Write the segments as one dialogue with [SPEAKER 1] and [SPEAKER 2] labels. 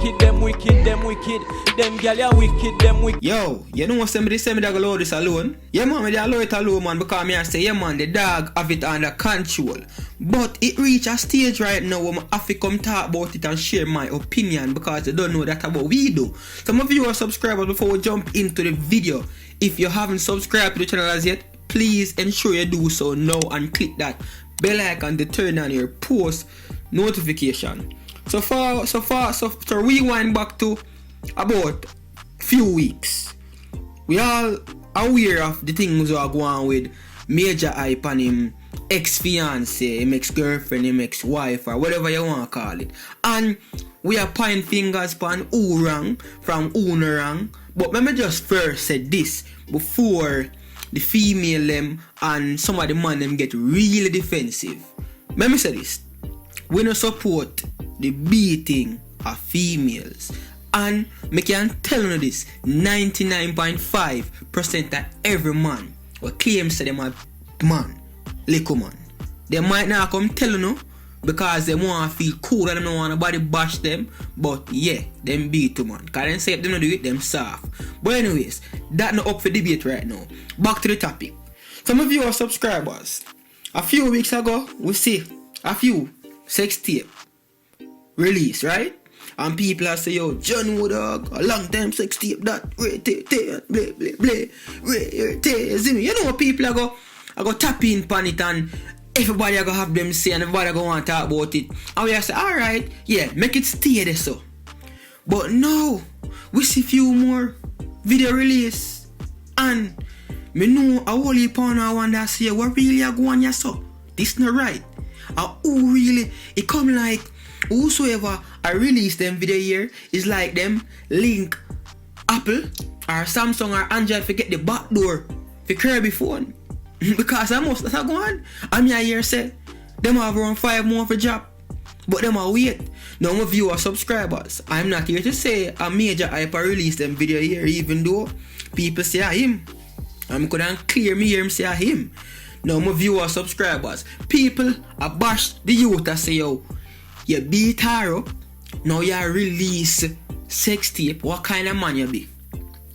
[SPEAKER 1] wicked, them wicked, them wicked. Them gal ya wicked, them wicked.
[SPEAKER 2] Yo, you know what somebody say me that go load this alone? Yeah man, me dey allow it alone man, because me I say, yeah man, the dog have it under control. But it reach a stage right now where I have to come talk about it and share my opinion, because they don't know that about we do. Some of you are subscribers. Before we jump into the video, if you haven't subscribed to the channel as yet, please ensure you do so now and click that bell icon to turn on your post notification. So to rewind back to about few weeks, we all aware of the things that are going on with Majah hype and him ex-fiance, him ex-girlfriend, him ex-wife, or whatever you want to call it. And we are pointing fingers upon who wrong from who no wrong. But let me just first say this before the female them and some of the man them get really defensive. Let me say this. We don't support the beating of females. And me can tell you this, 99.5% of every man will claim say them a man, little man. They might not come tell you because they want to feel cool and they don't want nobody bash them. But yeah, them beat to man. Because they say if they don't do it, them soft. But anyways, that's not up for debate right now. Back to the topic. Some of you are subscribers. A few weeks ago, we see a few sex tape release, right? And people are saying, yo, John Woodog, a long time sex tape that, you know what people are go tap in pan it and everybody are going to have them say and everybody are going to want to talk about it. And we are say, alright, yeah, make it stay there so. But no, we see few more video release. And me know a whole heap on I wonder say, what really are going on so? This not right. And who really, it come like, whosoever I release them video here is like them link Apple or Samsung or Android to get the back door for Kirby phone. Because that's going on. I'm here say them have around 5 more for job. But them are wait. Now my viewers, subscribers, I'm not here to say a Majah hype release them video here, even though people say him. I'm gonna clear me here say him. Now my viewers, subscribers, people are bash the youth that say yo, you beat her up, now you release sex tape, what kind of man you be?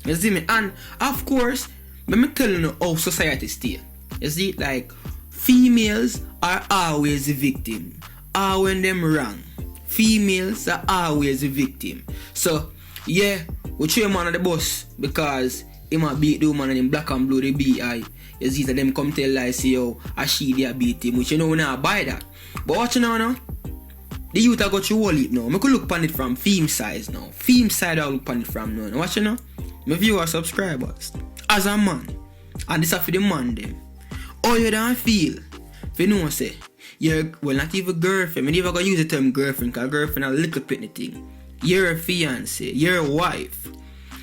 [SPEAKER 2] You see me? And of course, let me tell you how society stay. You see, like, females are always the victim. Or when them wrong, females are always the victim. So, yeah, we throw him on the bus because he might beat the woman and in black and blue the BI. You see that them come tell lies, say, yo, a she they beat him, which you know we not buy that. But watch now, the youth I got you all it now. I could look upon it from theme size now. Theme side I look upon it from now. Watch you now. My viewers, subscribers. As a man, and this is for the man them. How you don't feel? If you know say, you're, well, not even girlfriend. I never gonna use the term girlfriend, because girlfriend a little petty thing. You're a fiance, you're a wife.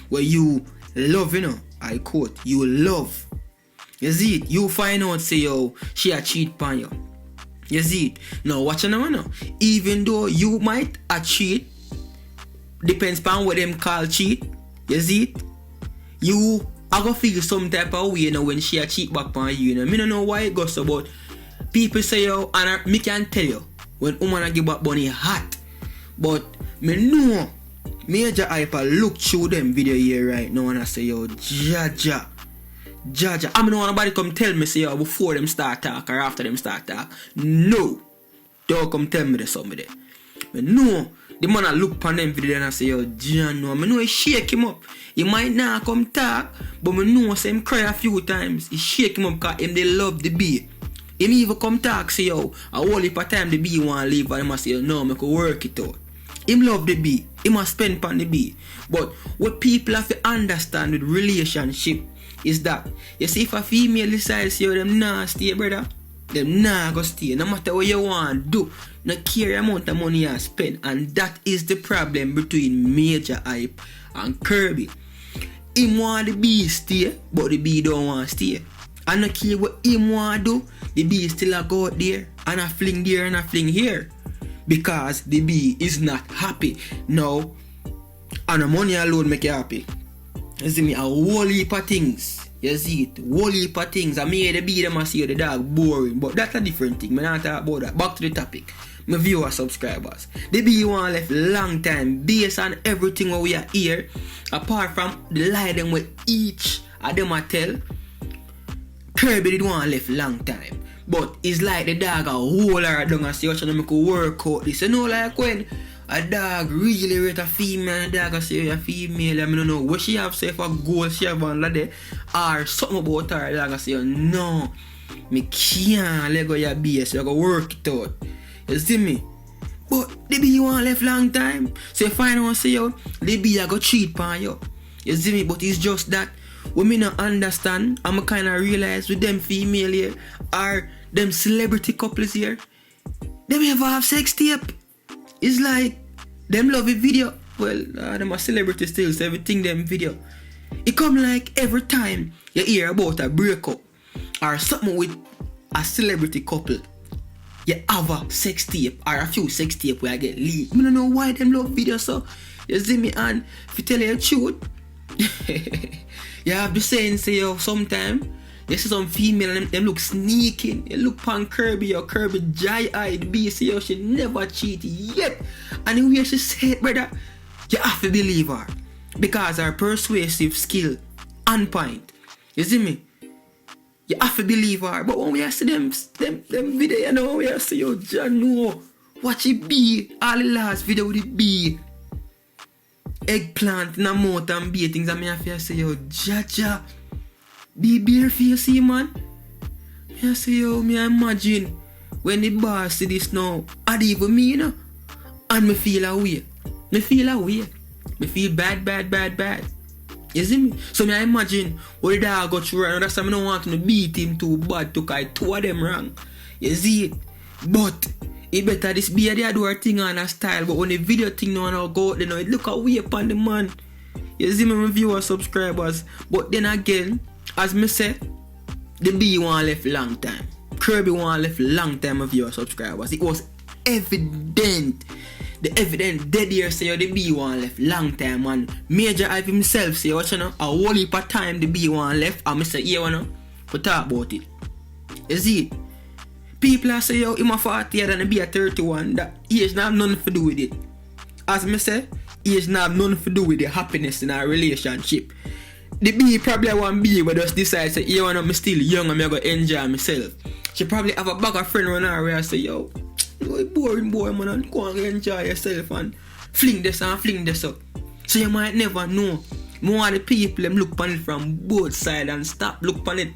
[SPEAKER 2] Where you love, you know, I quote, you love. You see it? You find out say, yo, she a cheat on you. You see it? Now watch it now. Even though you might a cheat, depends on what them call cheat. You see it? You are gonna feel some type of way, you know, when she a cheat back on you, you know. Me don't know why it goes so, but people say yo, and me can tell you when woman a give back bunny hot. But me know Majah hype look through them video here right now and I say yo, Jaja. I mean, nobody come tell me say yo before them start talk or after them start talk. No, don't come tell me this somebody. But no, the man I look upon them video and I say yo, John, no, I know he shake him up. He might not come talk, but I know say him cry a few times. He shake him up because him they love the beat. Him even come talk say yo, a whole heap of time the bee want to leave and he must say yo, no, I could work it out. Him love the bee. He must spend on the bee. But what people have to understand with relationship is that, you see, if a female decides yo, them nah stay, brother, them nah go stay. No matter what you want to do, no care amount of money you spend. And that is the problem between Majah hype and Kirby. Him want the bee stay, but the bee don't want to stay. And no care what him want to do, the bee still a go out there and a fling there and a fling here. Because the bee is not happy. Now, and the money alone make you happy. You see me, a whole heap of things. You see it, whole heap of things. I mean, the be them and see the dog boring, but that's a different thing. I'm not talking about that. Back to the topic. My viewers, subscribers. The be one left long time based on everything what we are here. Apart from the lie them with each of them I tell. Kirby did one left long time. But it's like the dog a whole lot down and say what you make work out this. You know, like when a dog really rate a female and a dog say a female, I don't know what she have say for goal she have on that or something about her, the dog say no, me can't let go your base, you go work it out. You see me? But the bee want left long time. So if I don't say you, the bee I go cheat on you. You see me? But it's just that when me not understand, I'm kind of realize with them female here or them celebrity couples here, them ever have sex tape. It's like them love a video. Well, them a celebrity still, so everything them video. It come like every time you hear about a breakup or something with a celebrity couple, you have a sex tape or a few sex tape where I get leaked. I don't know why them love videos so. You see me, and if you tell you the truth, you have the saying say yo sometime you see some female and them look sneaking. You look on Kirby or Kirby dry-eyed be see yo she never cheated yet. And the way she said, brother, you have to believe her. Because her persuasive skill on point. You see me? You have to believe her. But when we see them video, you know, we see yo John no. Watch it be. All the last video with it be. Eggplant in a mouth and be things and me have to say yo Jaja. Be bare for you see man. Me say yo, me imagine when the boss see this now, I'd even me you know. And me feel away. Me feel bad. You see me? So me imagine what the dog got through and that's why I don't want to beat him too bad to cause two of them wrong. You see it? But it better this be they do her thing on a style, but when the video thing now go out, you know, it look away upon the man. You see me, my viewers, subscribers. But then again, as me say, the B one left long time. Kirby one left long time, my viewers, subscribers. It was evident. The evidence dead here say the B one left long time, and Majah I've himself say what you know, a whole heap of time the B one left, and I say here you know, to talk about it. You see it? People are say yo, him a 40 and the B a 31, that age not have nothing to do with it. As me say, age not have nothing to do with the happiness in our relationship. The B probably one B but just decide say, you know, I'm still young and I'm going to enjoy myself. She probably have a bag of friend around her where I say, yo, you boring boy man, and go and enjoy yourself and fling this and fling this up. So you might never know. More of the people them look on it from both sides and stop look on it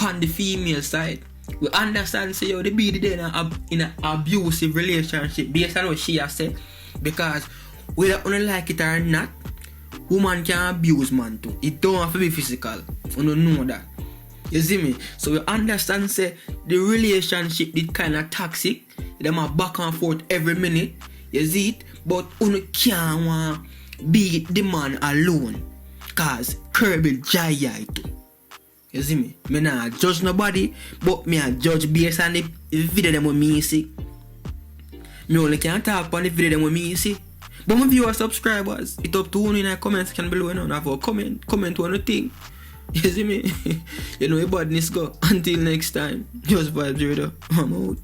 [SPEAKER 2] on the female side. We understand say yo the be in an abusive relationship based on what she has said. Because whether you like it or not, woman can abuse man too. It don't have to be physical. You don't know that. You see me? So we understand say the relationship is kind of toxic. Them are back and forth every minute. You see it? But you can't want be the man alone. Cause Kirby Jaya too. You see me? Me not judge nobody, but me a judge based on the video them with me see. Me only can talk about the video them with me see. But my viewers, subscribers, it up to you in the comment section below. You know, have a comment on the thing. You see me? You know, your badness go. Until next time, just vibes, I'm out.